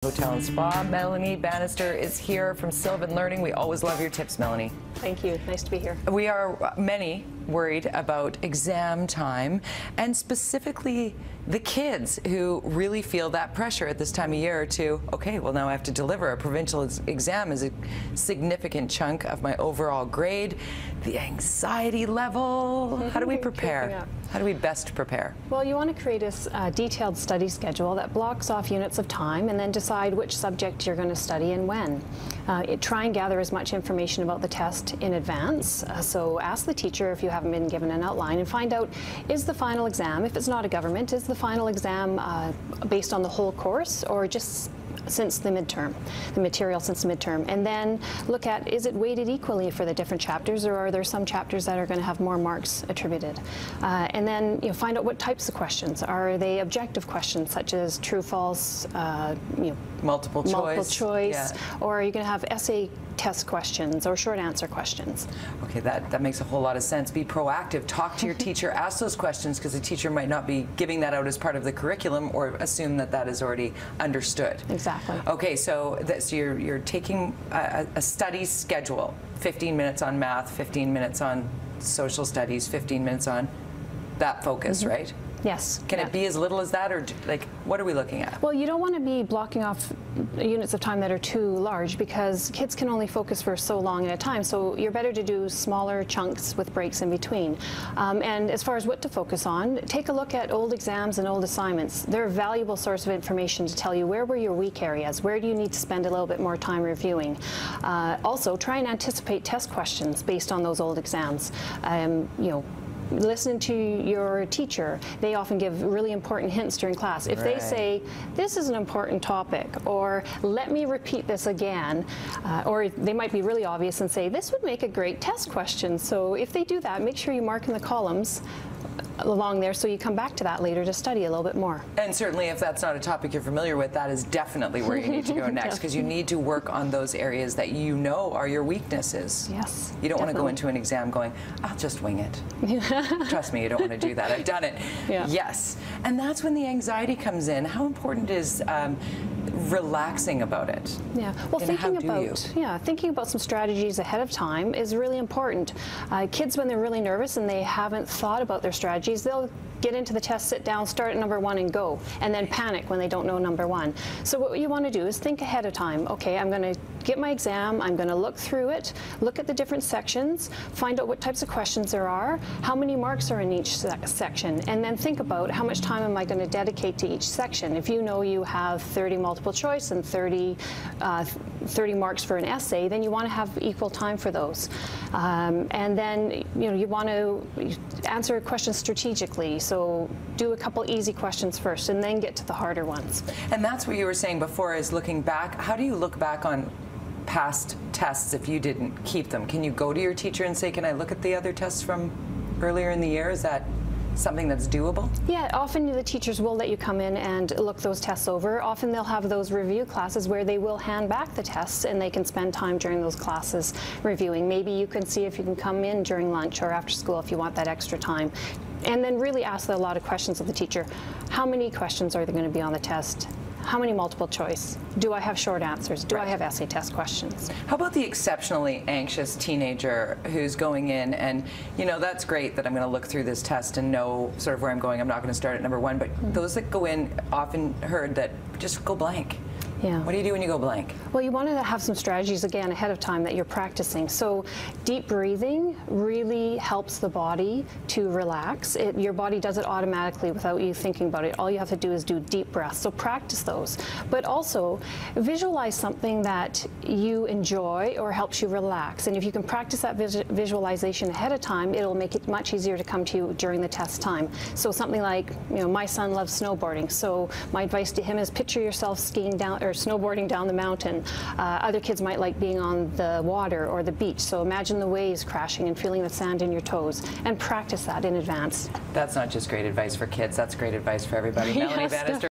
Hotel and Spa. Melanie Bannister is here from Sylvan Learning. We always love your tips, Melanie. Thank you. Nice to be here. We are many worried about exam time, and specifically the kids who really feel that pressure at this time of year to, okay, well, now I have to deliver. A provincial exam is a significant chunk of my overall grade. The anxiety level, how do we prepare? How do we best prepare? Well, you want to create a detailed study schedule that blocks off units of time and then decide which subject you're going to study and when. Try and gather as much information about the test in advance. So ask the teacher if you haven't been given an outline and find out, is the final exam, if it's not a government, is the final exam based on the whole course or just since the midterm, the material since the midterm, and then look at, is it weighted equally for the different chapters, or are there some chapters that are going to have more marks attributed? And then find out what types of questions. Are they objective questions such as true, false, multiple choice, yeah. Or are you going to have essay test questions or short answer questions? Okay, that makes a whole lot of sense. Be proactive. Talk to your teacher. Ask those questions, because the teacher might not be giving that out as part of the curriculum, or assume that that is already understood. Exactly. Okay, so you're taking a study schedule, 15 minutes on math, 15 minutes on social studies, 15 minutes on that focus, right? Yes. Can it be as little as that, or like what are we looking at? Well, you don't want to be blocking off units of time that are too large, because kids can only focus for so long at a time. So you're better to do smaller chunks with breaks in between. And as far as what to focus on, take a look at old exams and old assignments. They're a valuable source of information to tell you where were your weak areas, where do you need to spend a little bit more time reviewing. Also, try and anticipate test questions based on those old exams. Listen to your teacher. They often give really important hints during class. If they say, this is an important topic, or let me repeat this again, or they might be really obvious and say, this would make a great test question. So if they do that, make sure you mark in the columns along there so you come back to that later to study a little bit more. And certainly if that's not a topic you're familiar with, that is definitely where you need to go next, because you need to work on those areas that you know are your weaknesses. Yes. You don't want to go into an exam going, I'll just wing it. Trust me, you don't want to do that. I've done it. Yeah. Yes. And that's when the anxiety comes in. How important is relaxing about it? Yeah. Well, thinking about some strategies ahead of time is really important. Kids, when they're really nervous and they haven't thought about their strategies, they'll get into the test, sit down, start at number 1 and go, and then panic when they don't know number 1. So what you want to do is think ahead of time. Okay, I'm going to get my exam, I'm going to look through it, look at the different sections, find out what types of questions there are, how many marks are in each section, and then think about how much time am I going to dedicate to each section. If you know you have 30 multiple choice and 30 marks for an essay, then you want to have equal time for those. And then you want to answer questions strategically. So do a couple easy questions first and then get to the harder ones. And that's what you were saying before, is looking back. How do you look back on past tests if you didn't keep them? Can you go to your teacher and say, can I look at the other tests from earlier in the year? Is that something that's doable? Yeah, often the teachers will let you come in and look those tests over. Often they'll have those review classes where they will hand back the tests and they can spend time during those classes reviewing. Maybe you can see if you can come in during lunch or after school if you want that extra time. And then really ask a lot of questions of the teacher. How many questions are there going to be on the test? How many multiple choice? Do I have short answers? Do I have essay test questions? How about the exceptionally anxious teenager who's going in and, that's great that I'm going to look through this test and know sort of where I'm going. I'm not going to start at number 1, but those that go in often heard that just go blank. Yeah. What do you do when you go blank? Well, you want to have some strategies again ahead of time that you're practicing. So deep breathing really helps the body to relax. Your body does it automatically without you thinking about it. All you have to do is do deep breaths. So practice those. But also visualize something that you enjoy or helps you relax. And if you can practice that visualization ahead of time, it'll make it much easier to come to you during the test time. So something like, my son loves snowboarding. So my advice to him is picture yourself skiing down or snowboarding down the mountain. Other kids might like being on the water or the beach, so imagine the waves crashing and feeling the sand in your toes, and practice that in advance. That's not just great advice for kids, that's great advice for everybody. Melanie Bannister.